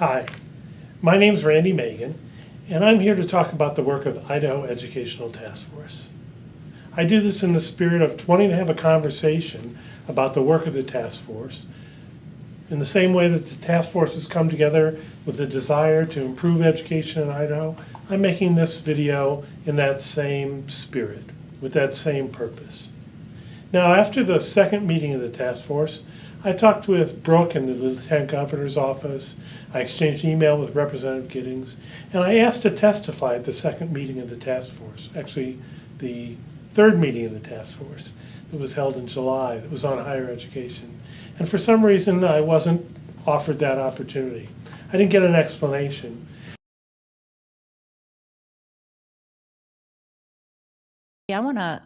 Hi, my name's Randy Megan, and I'm here to talk about the work of Idaho Educational Task Force. I do this in the spirit of wanting to have a conversation about the work of the task force. In the same way that the task force has come together with a desire to improve education in Idaho, I'm making this video in that same spirit, with that same purpose. Now, after the second meeting of the task force, I talked with Brooke in the Lieutenant Governor's office. I exchanged email with Representative Giddings, and I asked to testify at the second meeting of the task force, actually the third meeting of the task force that was held in July, that was on higher education. And for some reason, I wasn't offered that opportunity. I didn't get an explanation. I want to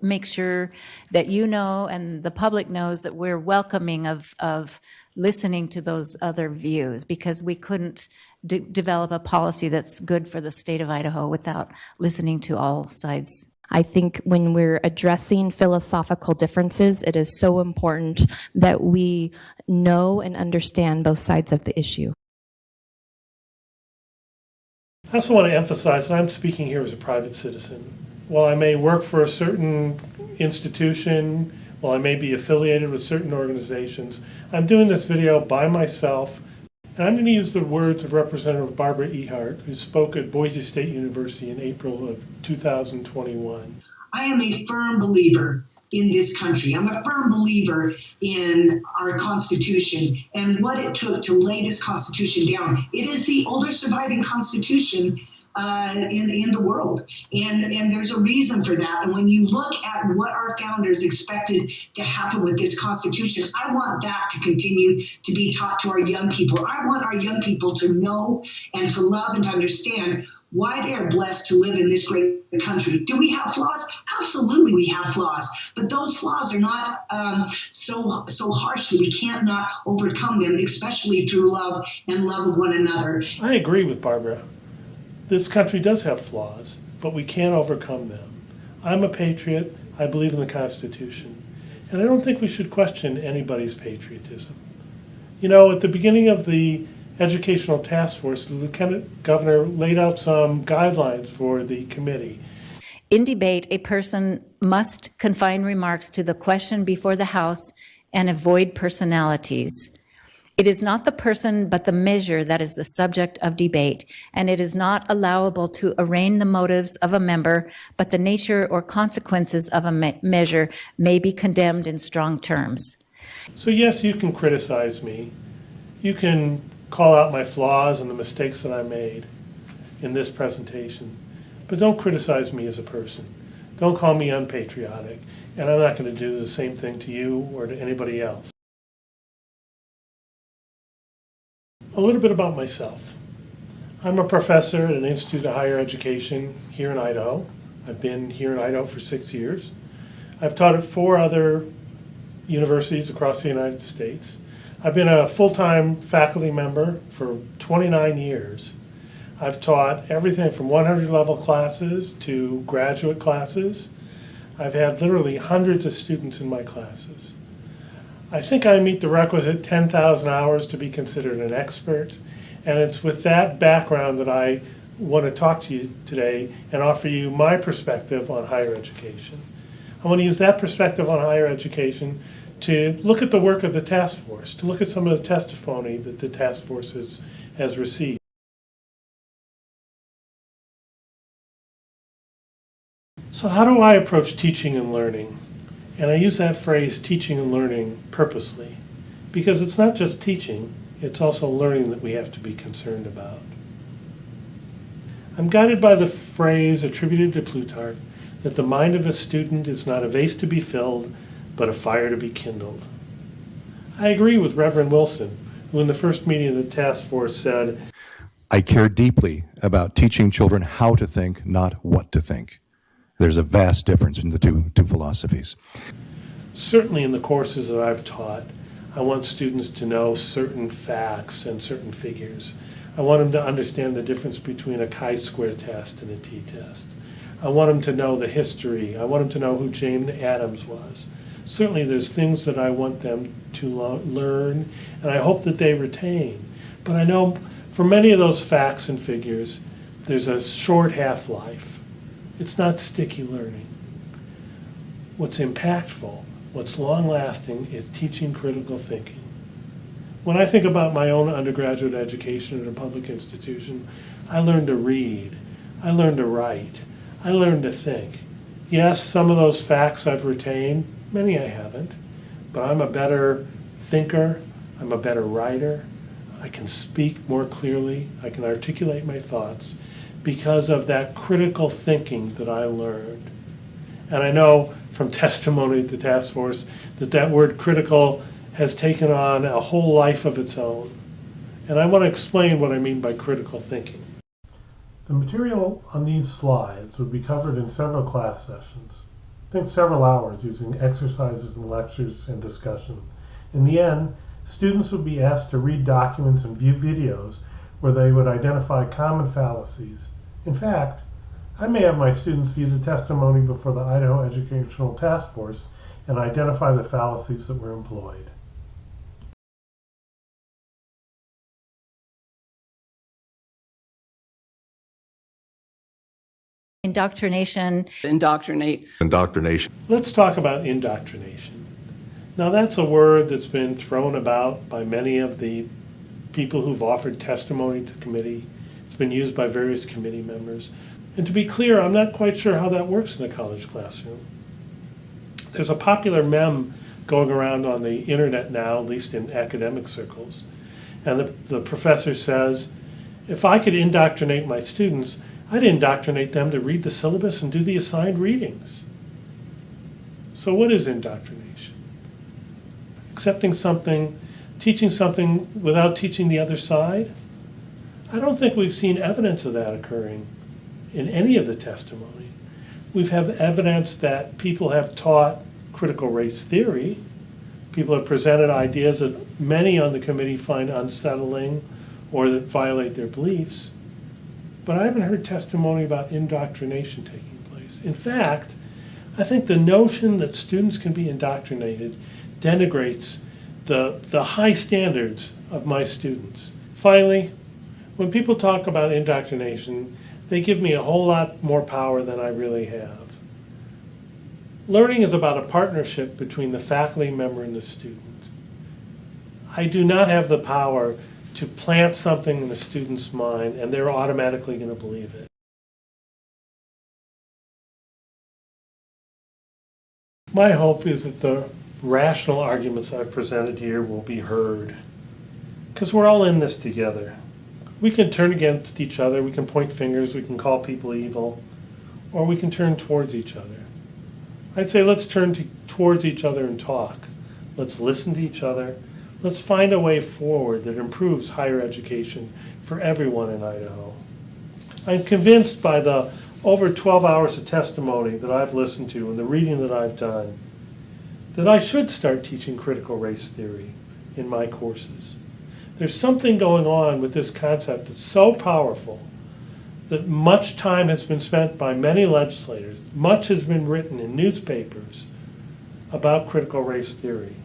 make sure that you know and the public knows that we're welcoming of listening to those other views, because we couldn't develop a policy that's good for the state of Idaho without listening to all sides. I think when we're addressing philosophical differences, it is so important that we know and understand both sides of the issue. I also want to emphasize that I'm speaking here as a private citizen. While I may work for a certain institution, while I may be affiliated with certain organizations, I'm doing this video by myself, and I'm going to use the words of Representative Barbara Ehart, who spoke at Boise State University in April of 2021. I am a firm believer in this country. I'm a firm believer in our Constitution and what it took to lay this Constitution down. It is the oldest surviving Constitution in the world. And there's a reason for that. And when you look at what our founders expected to happen with this Constitution, I want that to continue to be taught to our young people. I want our young people to know and to love and to understand why they are blessed to live in this great country. Do we have flaws? Absolutely, we have flaws. But those flaws are not so harsh that we can't not overcome them, especially through love and love of one another. I agree with Barbara. This country does have flaws, but we can overcome them. I'm a patriot. I believe in the Constitution. And I don't think we should question anybody's patriotism. You know, at the beginning of the Educational Task Force, the Lieutenant Governor laid out some guidelines for the committee. In debate, a person must confine remarks to the question before the House and avoid personalities. It is not the person but the measure that is the subject of debate, and it is not allowable to arraign the motives of a member, but the nature or consequences of a measure may be condemned in strong terms. So yes, you can criticize me. You can call out my flaws and the mistakes that I made in this presentation, but don't criticize me as a person. Don't call me unpatriotic, and I'm not going to do the same thing to you or to anybody else. A little bit about myself. I'm a professor at an Institute of Higher Education here in Idaho. I've been here in Idaho for 6 years. I've taught at 4 other universities across the United States. I've been a full-time faculty member for 29 years. I've taught everything from 100-level classes to graduate classes. I've had literally hundreds of students in my classes. I think I meet the requisite 10,000 hours to be considered an expert, and it's with that background that I want to talk to you today and offer you my perspective on higher education. I want to use that perspective on higher education to look at the work of the task force, to look at some of the testimony that the task force has received. So how do I approach teaching and learning? And I use that phrase, teaching and learning, purposely, because it's not just teaching, it's also learning that we have to be concerned about. I'm guided by the phrase attributed to Plutarch that the mind of a student is not a vase to be filled, but a fire to be kindled. I agree with Reverend Wilson, who in the first meeting of the task force said, I care deeply about teaching children how to think, not what to think. There's a vast difference in the two philosophies. Certainly in the courses that I've taught, I want students to know certain facts and certain figures. I want them to understand the difference between a chi-square test and a t-test. I want them to know the history. I want them to know who Jane Addams was. Certainly there's things that I want them to learn, and I hope that they retain. But I know For many of those facts and figures, there's a short half-life. It's not sticky learning. What's impactful, what's long-lasting, is teaching critical thinking. When I think about my own undergraduate education at a public institution, I learned to read, I learned to write, I learned to think. Yes, some of those facts I've retained, many I haven't, but I'm a better thinker, I'm a better writer, I can speak more clearly, I can articulate my thoughts because of that critical thinking that I learned. And I know from testimony at the task force that that word critical has taken on a whole life of its own. And I want to explain what I mean by critical thinking. The material on these slides would be covered in several class sessions. I think several hours using exercises and lectures and discussion. In the end, students would be asked to read documents and view videos where they would identify common fallacies. In fact, I may have my students view the testimony before the Idaho Educational Task Force and identify the fallacies that were employed. Indoctrination. Indoctrination. Let's talk about indoctrination. Now that's a word that's been thrown about by many of the people who've offered testimony to committee. It's been used by various committee members. And to be clear, I'm not quite sure how that works in a college classroom. There's a popular meme going around on the internet now, at least in academic circles. And the professor says, if I could indoctrinate my students, I'd indoctrinate them to read the syllabus and do the assigned readings. So what is indoctrination? Accepting something, teaching something without teaching the other side? I don't think we've seen evidence of that occurring in any of the testimony. We've had evidence that people have taught critical race theory. People have presented ideas that many on the committee find unsettling or that violate their beliefs. But I haven't heard testimony about indoctrination taking place. In fact, I think the notion that students can be indoctrinated denigrates the high standards of my students. Finally, when people talk about indoctrination, they give me a whole lot more power than I really have. Learning is about a partnership between the faculty member and the student. I do not have the power to plant something in the student's mind and they're automatically going to believe it. My hope is that the rational arguments I've presented here will be heard, because we're all in this together. We can turn against each other, we can point fingers, we can call people evil, or we can turn towards each other. I'd say let's turn towards each other and talk. Let's listen to each other. Let's find a way forward that improves higher education for everyone in Idaho. I'm convinced by the over 12 hours of testimony that I've listened to and the reading that I've done that I should start teaching critical race theory in my courses. There's something going on with this concept that's so powerful that much time has been spent by many legislators, much has been written in newspapers about critical race theory.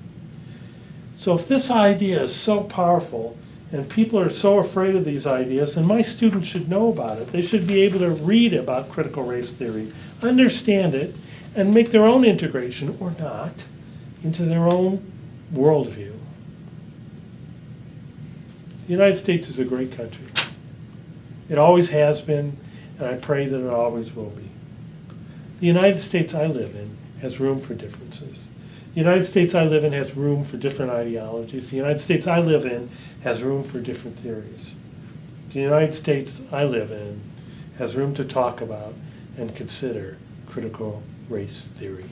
So if this idea is so powerful and people are so afraid of these ideas, then my students should know about it. They should be able to read about critical race theory, understand it, and make their own integration, or not, into their own worldview. The United States is a great country. It always has been, and I pray that it always will be. The United States I live in has room for differences. The United States I live in has room for different ideologies. The United States I live in has room for different theories. The United States I live in has room to talk about and consider critical race theory.